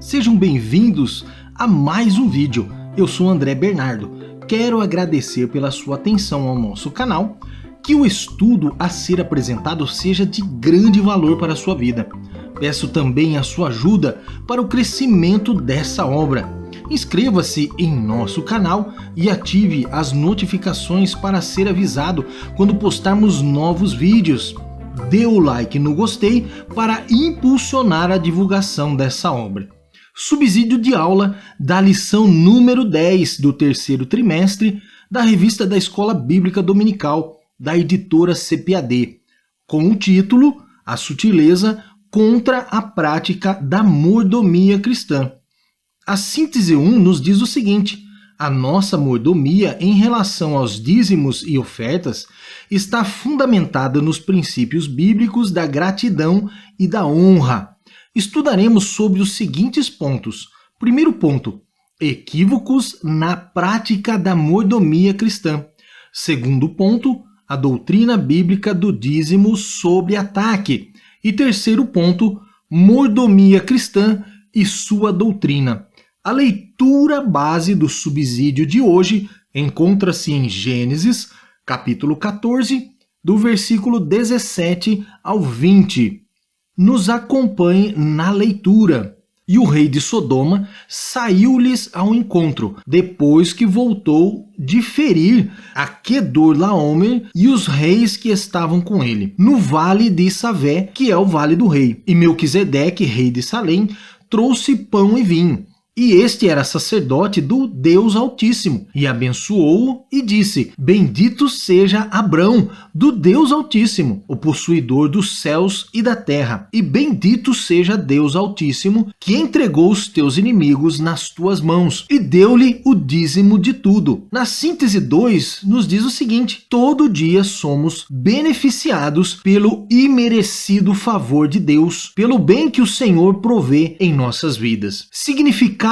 Sejam bem-vindos a mais um vídeo. Eu sou André Bernardo. Quero agradecer pela sua atenção ao nosso canal, que o estudo a ser apresentado seja de grande valor para a sua vida. Peço também a sua ajuda para o crescimento dessa obra. Inscreva-se em nosso canal e ative as notificações para ser avisado quando postarmos novos vídeos. Dê o like no gostei para impulsionar a divulgação dessa obra. Subsídio de aula da lição número 10 do terceiro trimestre da revista da Escola Bíblica Dominical da editora CPAD, com o título A Sutileza contra a Prática da Mordomia Cristã. A síntese 1 nos diz o seguinte: a nossa mordomia em relação aos dízimos e ofertas está fundamentada nos princípios bíblicos da gratidão e da honra. Estudaremos sobre os seguintes pontos. Primeiro ponto, equívocos na prática da mordomia cristã. Segundo ponto, a doutrina bíblica do dízimo sob ataque. E terceiro ponto, mordomia cristã e sua doutrina. A leitura base do subsídio de hoje encontra-se em Gênesis, capítulo 14, do versículo 17 ao 20. Nos acompanhe na leitura. E o rei de Sodoma saiu-lhes ao encontro, depois que voltou de ferir a Quedorlaomer e os reis que estavam com ele, no vale de Savé, que é o vale do rei. E Melquisedeque, rei de Salém, trouxe pão e vinho. E este era sacerdote do Deus Altíssimo, e abençoou-o e disse: Bendito seja Abrão, do Deus Altíssimo, o possuidor dos céus e da terra, e bendito seja Deus Altíssimo, que entregou os teus inimigos nas tuas mãos, e deu-lhe o dízimo de tudo. Na síntese 2, nos diz o seguinte: todo dia somos beneficiados pelo imerecido favor de Deus, pelo bem que o Senhor provê em nossas vidas. Significado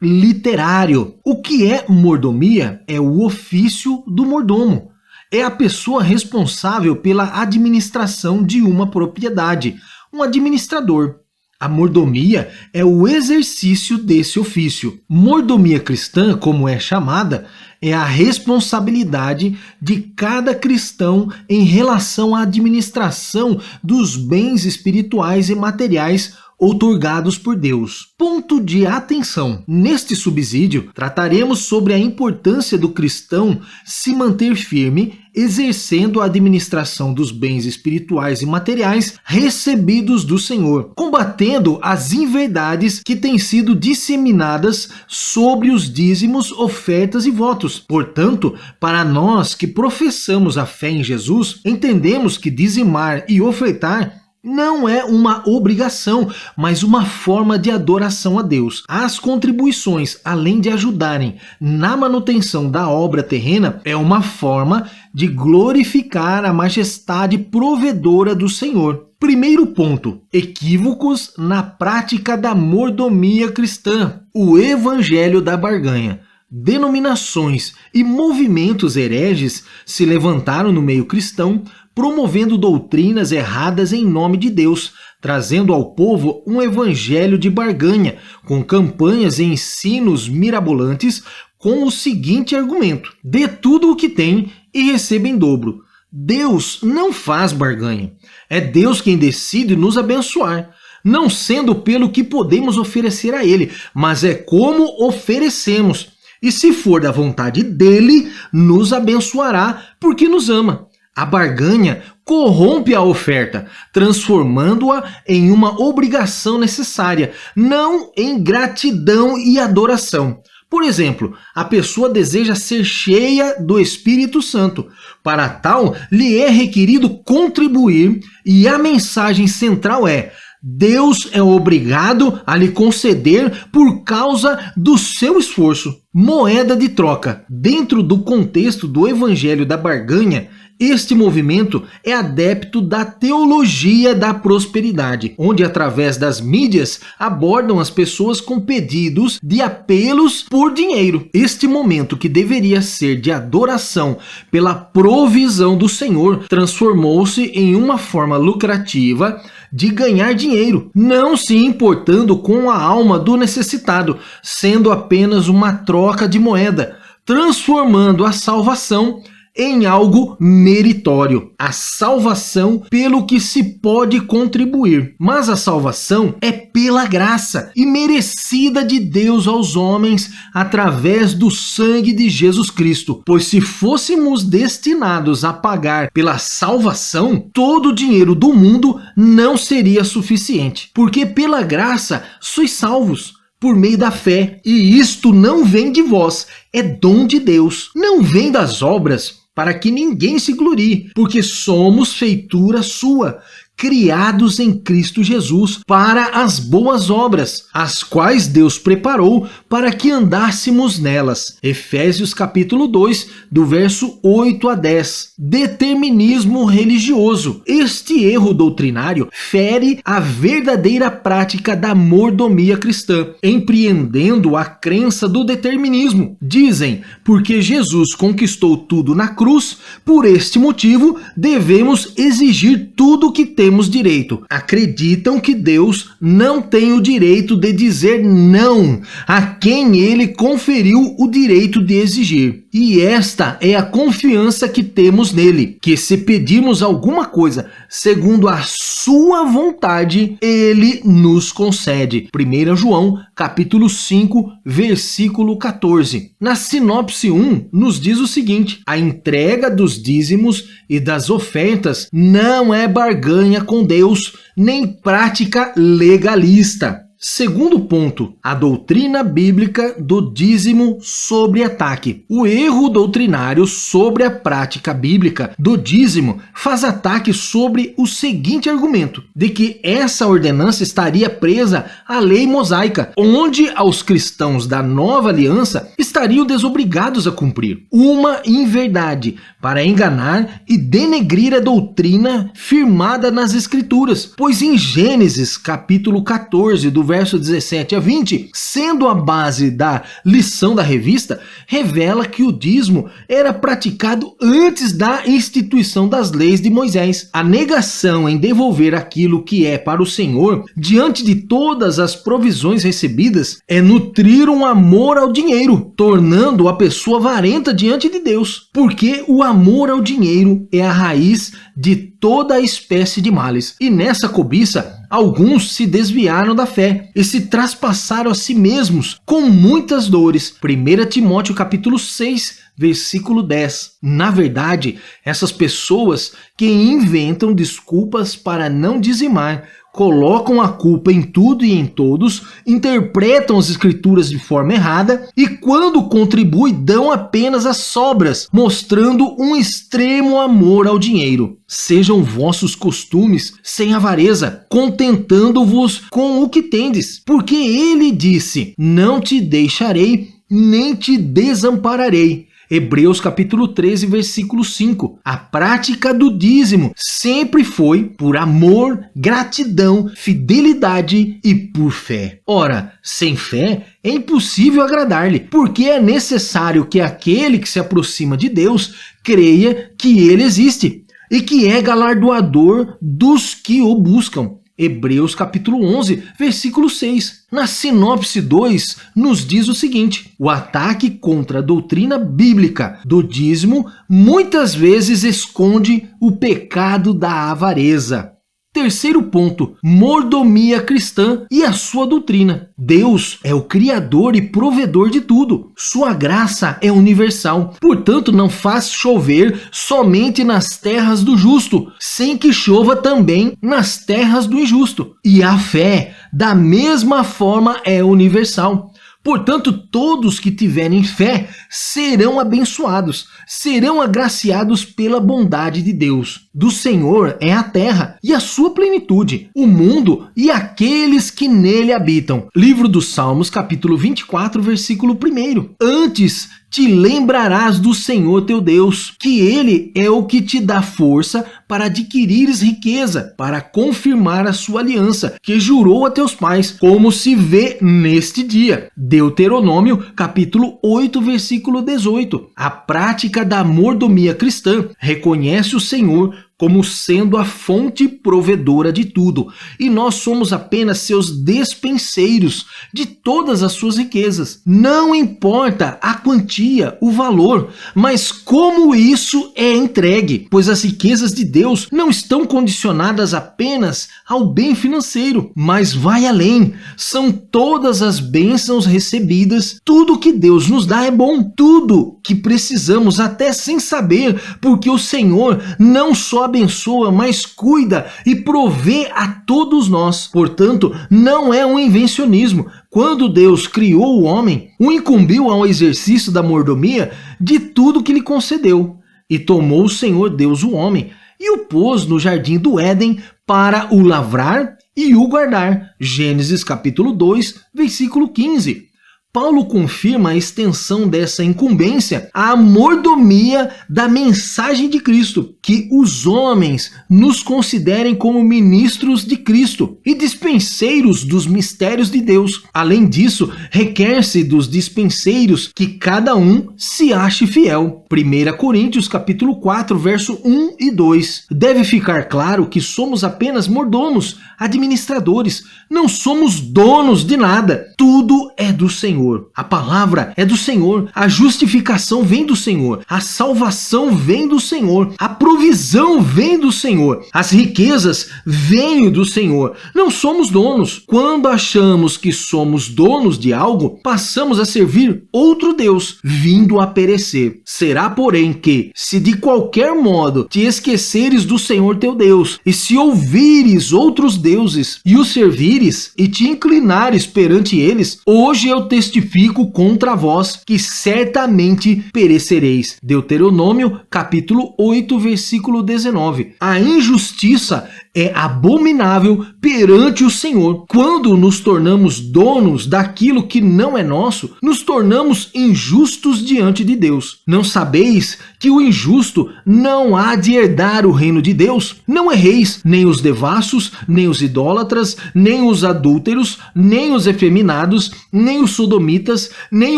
literário. O que é mordomia? É o ofício do mordomo. É a pessoa responsável pela administração de uma propriedade, um administrador. A mordomia é o exercício desse ofício. Mordomia cristã, como é chamada, é a responsabilidade de cada cristão em relação à administração dos bens espirituais e materiais outorgados por Deus. Ponto de atenção. Neste subsídio, trataremos sobre a importância do cristão se manter firme, exercendo a administração dos bens espirituais e materiais recebidos do Senhor, combatendo as inverdades que têm sido disseminadas sobre os dízimos, ofertas e votos. Portanto, para nós que professamos a fé em Jesus, entendemos que dizimar e ofertar não é uma obrigação, mas uma forma de adoração a Deus. As contribuições, além de ajudarem na manutenção da obra terrena, é uma forma de glorificar a majestade provedora do Senhor. Primeiro ponto, equívocos na prática da mordomia cristã. O evangelho da barganha. Denominações e movimentos hereges se levantaram no meio cristão, promovendo doutrinas erradas em nome de Deus, trazendo ao povo um evangelho de barganha, com campanhas e ensinos mirabolantes, com o seguinte argumento: dê tudo o que tem e receba em dobro. Deus não faz barganha. É Deus quem decide nos abençoar, não sendo pelo que podemos oferecer a Ele, mas é como oferecemos. E se for da vontade dele, nos abençoará porque nos ama. A barganha corrompe a oferta, transformando-a em uma obrigação necessária, não em gratidão e adoração. Por exemplo, a pessoa deseja ser cheia do Espírito Santo. Para tal, lhe é requerido contribuir, e a mensagem central é: Deus é obrigado a lhe conceder por causa do seu esforço. Moeda de troca. Dentro do contexto do evangelho da barganha, Este movimento é adepto da teologia da prosperidade, onde através das mídias abordam as pessoas com pedidos de apelos por dinheiro. Este momento, que deveria ser de adoração pela provisão do Senhor, transformou-se em uma forma lucrativa de ganhar dinheiro, não se importando com a alma do necessitado, sendo apenas uma troca de moeda, transformando a salvação em algo meritório. A salvação pelo que se pode contribuir. Mas a salvação é pela graça e merecida de Deus aos homens através do sangue de Jesus Cristo. Pois se fôssemos destinados a pagar pela salvação, todo o dinheiro do mundo não seria suficiente. Porque pela graça sois salvos por meio da fé. E isto não vem de vós, é dom de Deus. Não vem das obras, para que ninguém se glorie, porque somos feitura sua, criados em Cristo Jesus para as boas obras, as quais Deus preparou para que andássemos nelas. Efésios capítulo 2, do verso 8 a 10. Determinismo religioso. Este erro doutrinário fere a verdadeira prática da mordomia cristã, empreendendo a crença do determinismo. Dizem, porque Jesus conquistou tudo na cruz, por este motivo devemos exigir tudo o que temos direito. Acreditam que Deus não tem o direito de dizer não a quem ele conferiu o direito de exigir. E esta é a confiança que temos nele, que se pedirmos alguma coisa segundo a sua vontade, ele nos concede. 1 João, capítulo 5, versículo 14. Na sinopse 1, nos diz o seguinte: a entrega dos dízimos e das ofertas não é barganha com Deus, nem prática legalista. Segundo ponto, a doutrina bíblica do dízimo sobre ataque. O erro doutrinário sobre a prática bíblica do dízimo faz ataque sobre o seguinte argumento, de que essa ordenança estaria presa à lei mosaica, onde aos cristãos da nova aliança estariam desobrigados a cumprir. Uma inverdade para enganar e denegrir a doutrina firmada nas Escrituras, pois em Gênesis capítulo 14, do verso 17 a 20, sendo a base da lição da revista, revela que o dízimo era praticado antes da instituição das leis de Moisés. A negação em devolver aquilo que é para o Senhor, diante de todas as provisões recebidas, é nutrir um amor ao dinheiro, tornando a pessoa avarenta diante de Deus, porque o amor ao dinheiro é a raiz de toda a espécie de males. E nessa cobiça, alguns se desviaram da fé e se traspassaram a si mesmos com muitas dores. 1 Timóteo capítulo 6, versículo 10. Na verdade, essas pessoas que inventam desculpas para não dizimar, colocam a culpa em tudo e em todos, interpretam as escrituras de forma errada e, quando contribuem, dão apenas as sobras, mostrando um extremo amor ao dinheiro. Sejam vossos costumes sem avareza, contentando-vos com o que tendes, porque ele disse: não te deixarei, nem te desampararei. Hebreus capítulo 13, versículo 5. A prática do dízimo sempre foi por amor, gratidão, fidelidade e por fé. Ora, sem fé é impossível agradar-lhe, porque é necessário que aquele que se aproxima de Deus creia que ele existe e que é galardoador dos que o buscam. Hebreus capítulo 11, versículo 6. Na sinopse 2, nos diz o seguinte: o ataque contra a doutrina bíblica do dízimo muitas vezes esconde o pecado da avareza. Terceiro ponto, mordomia cristã e a sua doutrina. Deus é o criador e provedor de tudo. Sua graça é universal, portanto não faz chover somente nas terras do justo, sem que chova também nas terras do injusto. E a fé, da mesma forma, é universal. Portanto, todos que tiverem fé serão abençoados, serão agraciados pela bondade de Deus. Do Senhor é a terra e a sua plenitude, o mundo e aqueles que nele habitam. Livro dos Salmos, capítulo 24, versículo 1. Antes te lembrarás do Senhor teu Deus, que Ele é o que te dá força para adquirires riqueza, para confirmar a sua aliança, que jurou a teus pais, como se vê neste dia. Deuteronômio, capítulo 8, versículo 18. A prática da mordomia cristã reconhece o Senhor como sendo a fonte provedora de tudo, e nós somos apenas seus despenseiros de todas as suas riquezas. Não importa a quantia, o valor, mas como isso é entregue, pois as riquezas de Deus não estão condicionadas apenas ao bem financeiro, mas vai além. São todas as bênçãos recebidas. Tudo que Deus nos dá é bom, tudo que precisamos, até sem saber, porque o Senhor não só abençoa, mas cuida e provê a todos nós. Portanto, não é um invencionismo. Quando Deus criou o homem, o incumbiu ao exercício da mordomia de tudo que lhe concedeu. E tomou o Senhor Deus o homem e o pôs no jardim do Éden para o lavrar e o guardar. Gênesis capítulo 2, versículo 15. Paulo confirma a extensão dessa incumbência à mordomia da mensagem de Cristo, que os homens nos considerem como ministros de Cristo e dispenseiros dos mistérios de Deus. Além disso, requer-se dos dispenseiros que cada um se ache fiel. 1 Coríntios capítulo 4, verso 1 e 2. Deve ficar claro que somos apenas mordomos, administradores, não somos donos de nada. Tudo é do Senhor. A palavra é do Senhor, a justificação vem do Senhor, a salvação vem do Senhor, a provisão vem do Senhor, as riquezas vêm do Senhor. Não somos donos. Quando achamos que somos donos de algo, passamos a servir outro Deus, vindo a perecer. Será, porém, que, se de qualquer modo te esqueceres do Senhor teu Deus, e se ouvires outros deuses, e os servires, e te inclinares perante eles, hoje eu testifico contra vós que certamente perecereis. Deuteronômio capítulo 8, versículo 19. A injustiça é abominável perante o Senhor. Quando nos tornamos donos daquilo que não é nosso, nos tornamos injustos diante de Deus. Não sabeis que o injusto não há de herdar o reino de Deus? Não erreis, nem os devassos, nem os idólatras, nem os adúlteros, nem os efeminados, nem os sodomitas, nem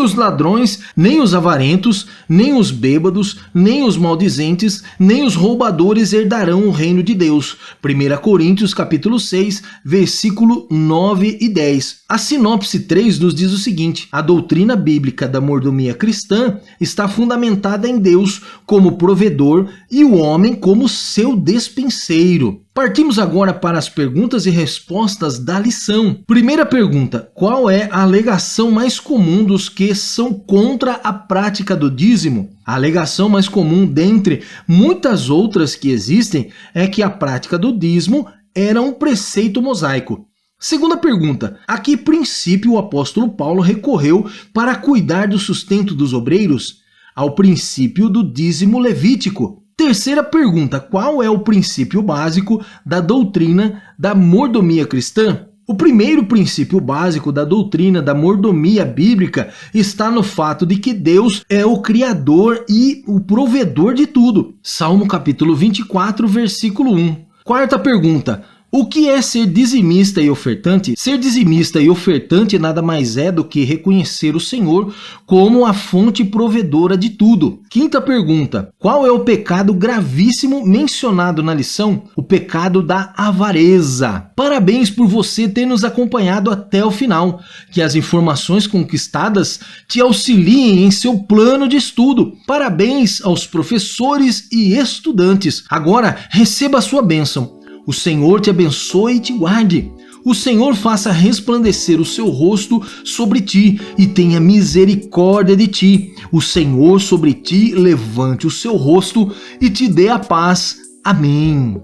os ladrões, nem os avarentos, nem os bêbados, nem os maldizentes, nem os roubadores herdarão o reino de Deus. 1 Coríntios capítulo 6, versículo 9 e 10. A sinopse 3 nos diz o seguinte: a doutrina bíblica da mordomia cristã está fundamentada em Deus como provedor e o homem como seu despenseiro. Partimos agora para as perguntas e respostas da lição. Primeira pergunta: qual é a alegação mais comum dos que são contra a prática do dízimo? A alegação mais comum dentre muitas outras que existem é que a prática do dízimo era um preceito mosaico. Segunda pergunta: a que princípio o apóstolo Paulo recorreu para cuidar do sustento dos obreiros? Ao princípio do dízimo levítico. Terceira pergunta: qual é o princípio básico da doutrina da mordomia cristã? O primeiro princípio básico da doutrina da mordomia bíblica está no fato de que Deus é o Criador e o provedor de tudo. Salmo capítulo 24, versículo 1. Quarta pergunta: o que é ser dizimista e ofertante? Ser dizimista e ofertante nada mais é do que reconhecer o Senhor como a fonte provedora de tudo. Quinta pergunta: qual é o pecado gravíssimo mencionado na lição? O pecado da avareza. Parabéns por você ter nos acompanhado até o final. Que as informações conquistadas te auxiliem em seu plano de estudo. Parabéns aos professores e estudantes. Agora receba a sua bênção. O Senhor te abençoe e te guarde. O Senhor faça resplandecer o seu rosto sobre ti e tenha misericórdia de ti. O Senhor sobre ti levante o seu rosto e te dê a paz. Amém.